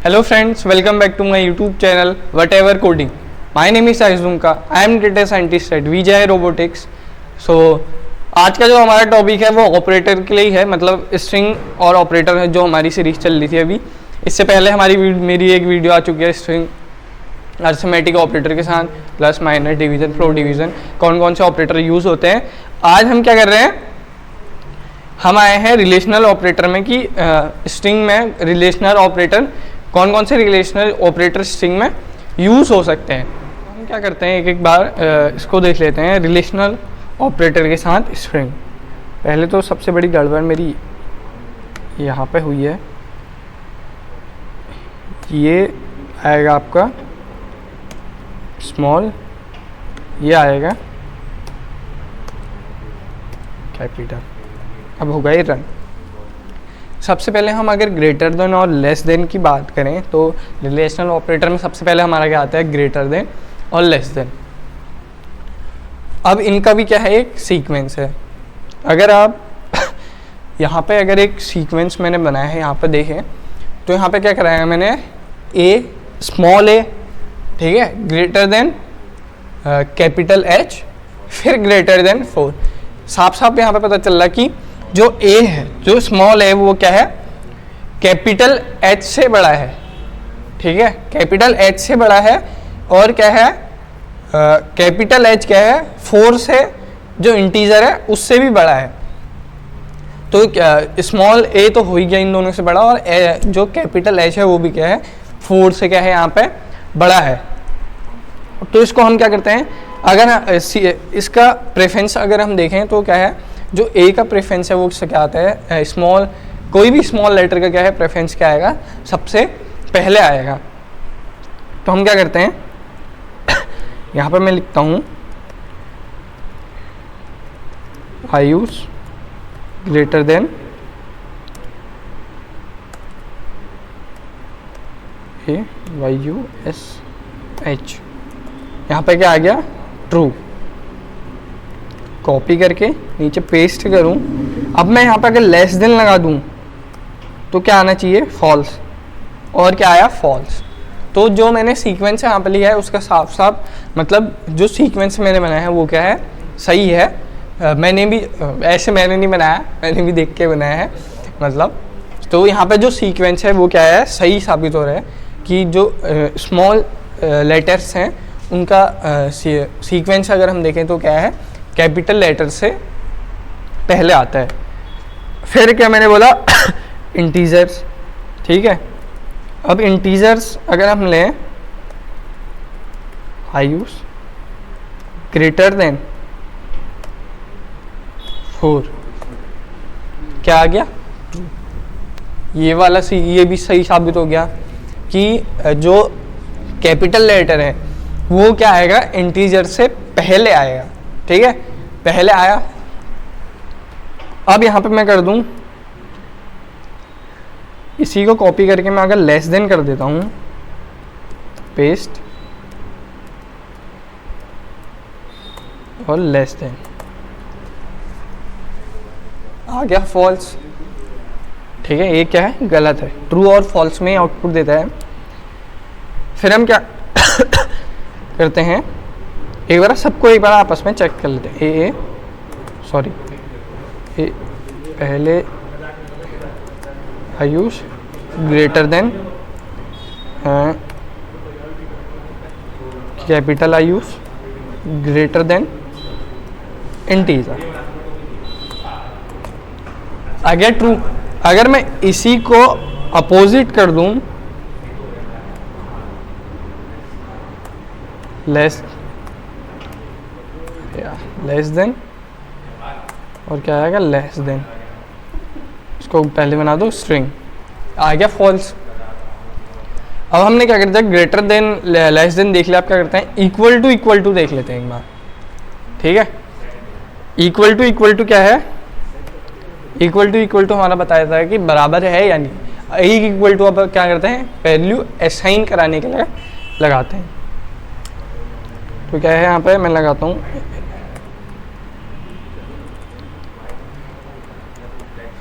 Hello friends, welcome back to my YouTube channel Whatever Coding. My name is Sahish Dumka. I am data scientist at VJI Robotics. So आज का जो हमारा topic है वो operator के लिए ही है, मतलब स्ट्रिंग और ऑपरेटर है जो हमारी सीरीज चल रही थी अभी। इससे पहले मेरी एक वीडियो आ चुकी है स्ट्रिंग अरिथमेटिक ऑपरेटर के साथ, plus minus division flow division, कौन कौन से ऑपरेटर यूज़ होते हैं। आज हम क्या कर रहे हैं, हम आए हैं रिलेशनल ऑपरेटर में कि स्ट्रिंग में रिलेशनल ऑपरेटर कौन कौन से रिलेशनल ऑपरेटर स्ट्रिंग में यूज़ हो सकते हैं। हम क्या करते हैं, एक बार इसको देख लेते हैं रिलेशनल ऑपरेटर के साथ स्ट्रिंग। पहले तो सबसे बड़ी गड़बड़ मेरी यहाँ पे हुई है, ये आएगा आपका स्मॉल, ये आएगा कैपिटल। अब होगा ये रन। सबसे पहले हम अगर ग्रेटर देन और लेस देन की बात करें तो रिलेशनल ऑपरेटर में सबसे पहले हमारा क्या आता है, ग्रेटर देन और लेस देन। अब इनका भी क्या है, एक सीक्वेंस है। अगर आप यहाँ पे अगर एक सीक्वेंस मैंने बनाया है, यहाँ पे देखें तो यहाँ पे क्या कराया मैंने, ए स्मॉल ए, ठीक है, ग्रेटर देन कैपिटल एच, फिर ग्रेटर देन 4। साफ साफ यहाँ पे पता चल रहा कि जो ए है, जो स्मॉल है, वो क्या है, कैपिटल एच से बड़ा है, ठीक है, कैपिटल एच से बड़ा है। और क्या है, कैपिटल एच क्या है, 4 से जो इंटीजर है उससे भी बड़ा है। तो स्मॉल ए तो हो ही गया इन दोनों से बड़ा, और जो कैपिटल एच है वो भी क्या है, 4 से क्या है यहाँ पे बड़ा है। तो इसको हम क्या करते हैं, अगर इसका प्रेफरेंस अगर हम देखें तो क्या है, जो ए का प्रेफरेंस है वो उससे क्या आता है, स्मॉल, कोई भी स्मॉल लेटर का क्या है प्रेफरेंस क्या आएगा, सबसे पहले आएगा। तो हम क्या करते हैं, यहाँ पर मैं लिखता हूँ I use greater than A Y U S H, यहाँ पे क्या आ गया, ट्रू। कॉपी करके नीचे पेस्ट करूं। अब मैं यहाँ पे अगर लेस देन लगा दूं तो क्या आना चाहिए, फॉल्स। और क्या आया, फॉल्स। तो जो मैंने सीक्वेंस यहाँ पे लिया है उसका साफ साफ मतलब जो सीक्वेंस मैंने बनाया है वो क्या है, सही है। मैंने भी ऐसे मैंने नहीं बनाया, मैंने भी देख के बनाया है मतलब। तो यहाँ पे जो सीक्वेंस है वो क्या है, सही साबित हो रहा है कि जो स्मॉल लेटर्स हैं उनका सीक्वेंस अगर हम देखें तो क्या है, कैपिटल लेटर से पहले आता है। फिर क्या मैंने बोला, इंटीजर्स, ठीक है। अब इंटीजर्स अगर हम लें, आई यूज ग्रेटर देन 4, क्या आ गया, ये वाला ये भी सही साबित हो गया कि जो कैपिटल लेटर है वो क्या आएगा, इंटीजर से पहले आएगा, ठीक है, पहले आया। अब यहां पे मैं कर दूं, इसी को कॉपी करके मैं अगर लेस देन कर देता हूं, पेस्ट और लेस देन, आ गया फॉल्स, ठीक है। ये क्या है, गलत है, ट्रू और फॉल्स में आउटपुट देता है। फिर हम क्या करते हैं, एक बार सबको एक बार आपस में चेक कर लेते हैं। ए पहले I use greater than capital I use greater than integer, आ गया ट्रू। अगर मैं इसी को अपोजिट कर दूं, लेस देन, और क्या आएगा, लेस देन, इसको पहले बना दो स्ट्रिंग, आ गया फॉल्स। अब हमने क्या करते हैं, ग्रेटर देन लेस देन देख लिया, आप क्या करते हैं, इक्वल टू देख लेते हैं एक बार, ठीक है। इक्वल टू क्या है, इक्वल टू हमारा बताया था कि बराबर है या नहीं। इक्वल टू अब क्या करते हैं, वैल्यू असाइन कराने के लिए लगाते हैं। तो क्या है, यहाँ पे मैं लगाता हूँ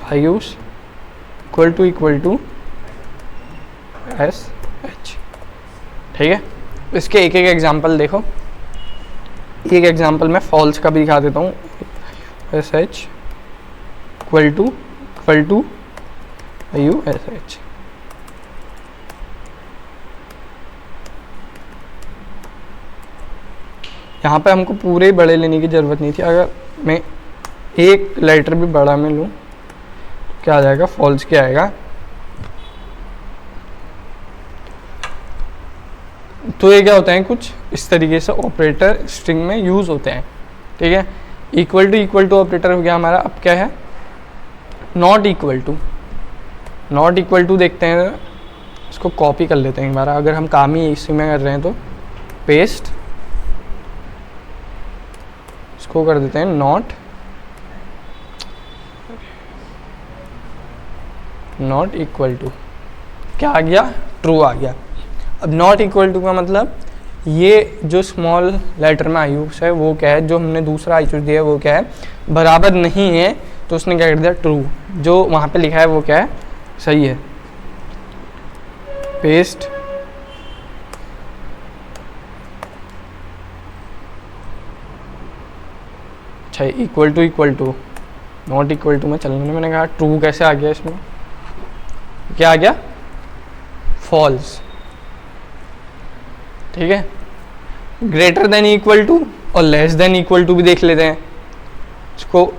I use equal to S H. ठीक है, इसके एक एक एग्जाम्पल देखो। एक एग्जाम्पल मैं फॉल्स का भी दिखा देता हूँ। S H equal to U S H. यहाँ पे हमको पूरे बड़े लेने की ज़रूरत नहीं थी। अगर मैं एक लेटर भी बड़ा में लूँ क्या आ जाएगा, फॉल्स क्या आएगा। तो ये क्या होता है, कुछ इस तरीके से ऑपरेटर स्ट्रिंग में यूज़ होते हैं। ठीक है, इक्वल टू ऑपरेटर हो गया हमारा। अब क्या है, नॉट इक्वल टू देखते हैं, इसको कॉपी कर लेते हैं एक बार। अगर हम काम ही इसी में कर रहे हैं तो पेस्ट, इसको कर देते हैं नॉट इक्वल टू। क्या आ गया, ट्रू आ गया। अब नॉट इक्वल टू का मतलब ये जो स्मॉल लेटर में आयुष है वो क्या है, जो हमने दूसरा आयुष दिया है वो क्या है, बराबर नहीं है। तो उसने क्या कर दिया, ट्रू। जो वहाँ पे लिखा है वो क्या है, सही है। पेस्ट, अच्छा equal to not equal to में चलने में मैंने कहा ट्रू कैसे आ गया, इसमें क्या आ गया, फॉल्स। ठीक है, ग्रेटर देन इक्वल टू और लेस देन इक्वल टू भी देख लेते हैं। इसको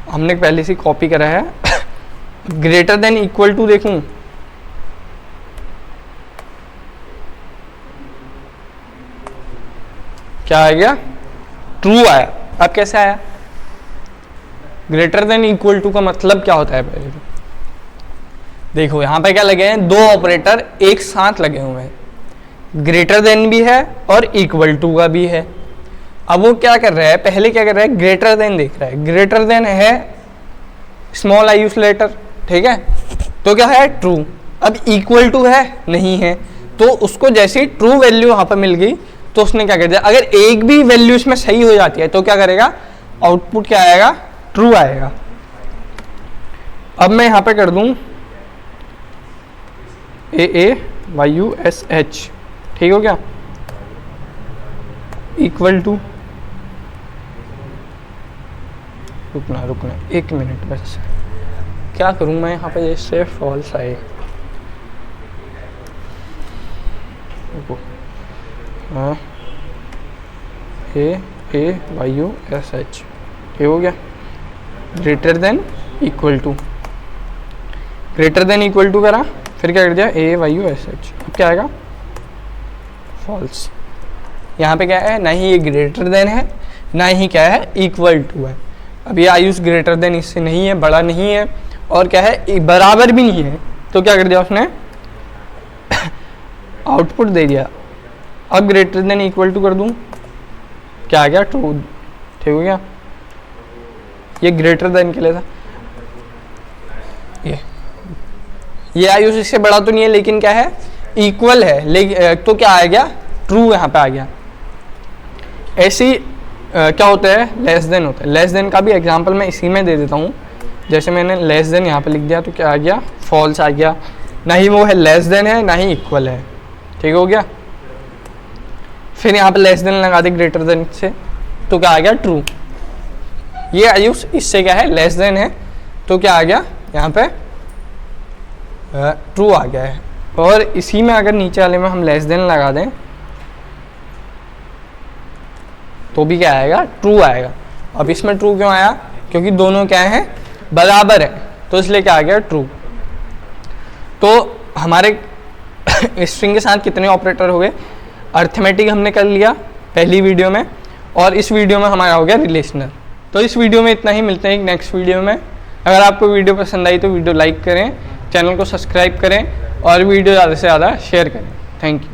हमने पहले से कॉपी करा है। ग्रेटर देन इक्वल टू देखूं, क्या आ गया, ट्रू आया। अब कैसे आया, ग्रेटर देन इक्वल टू का मतलब क्या होता है पहले तो देखो। यहां पे क्या लगे हैं, दो ऑपरेटर एक साथ लगे हुए हैं, ग्रेटर देन भी है और इक्वल टू का भी है। अब वो क्या कर रहा है, पहले क्या कर रहा है, ग्रेटर देन देख रहा है। ग्रेटर देन है स्मॉल आयुष लेटर। ठीक है, तो क्या है, ट्रू। अब इक्वल टू है, नहीं है। तो उसको जैसे ही ट्रू वैल्यू वहां पर मिल गई तो उसने क्या कर दिया, अगर एक भी वैल्यू इसमें सही हो जाती है तो क्या करेगा, आउटपुट क्या आएगा, ट्रू आएगा। अब मैं यहां पे कर दूं AAYUSH, ठीक हो गया, इक्वल टू, रुकना 1 मिनट बस। क्या करूं मैं यहाँ पे, जैसे फॉल्स आए, हाँ AAYUSH, ठीक हो गया। ग्रेटर देन इक्वल टू करा, फिर क्या कर दिया, AAYUSH। अब क्या आएगा, फॉल्स। यहाँ पे क्या है, ना ही ये ग्रेटर देन है ना ही क्या है, इक्वल टू है। अब ये आयुष ग्रेटर देन इससे नहीं है, बड़ा नहीं है, और क्या है, बराबर भी नहीं है। तो क्या कर दिया उसने, आउटपुट दे दिया। अब ग्रेटर देन इक्वल टू कर दूं, क्या आ गया, ट्रू। ठीक हो गया, ये ग्रेटर देन के लिए था। ये आयुष इससे बड़ा तो नहीं है, लेकिन क्या है, इक्वल है, लेकिन तो क्या आ गया, ट्रू यहाँ पे आ गया। ऐसे ही क्या होता है, लेस देन होता है। लेस देन का भी एग्जांपल मैं इसी में दे देता हूँ। जैसे मैंने लेस देन यहाँ पे लिख दिया तो क्या आ गया, फॉल्स आ गया। ना ही वो है लेस देन है, ना ही इक्वल है। ठीक हो गया, फिर यहाँ पे लेस देन लगा दे ग्रेटर देन से, तो क्या आ गया, ट्रू। ये आयुष इससे क्या है, लेस देन है, तो क्या आ गया, यहाँ पे ट्रू आ गया है। और इसी में अगर नीचे वाले में हम लेस देन लगा दें तो भी क्या आएगा, ट्रू आएगा। अब इसमें ट्रू क्यों आया, क्योंकि दोनों क्या है, बराबर है, तो इसलिए क्या आ गया, ट्रू। तो हमारे स्ट्रिंग के साथ कितने ऑपरेटर हो गए, अर्थमेटिक हमने कर लिया पहली वीडियो में, और इस वीडियो में हमारा हो गया रिलेशनल। तो इस वीडियो में इतना ही, मिलते हैं एक नेक्स्ट वीडियो में। अगर आपको वीडियो पसंद आई तो वीडियो लाइक करें, चैनल को सब्सक्राइब करें और वीडियो ज़्यादा से ज़्यादा शेयर करें। Thank you.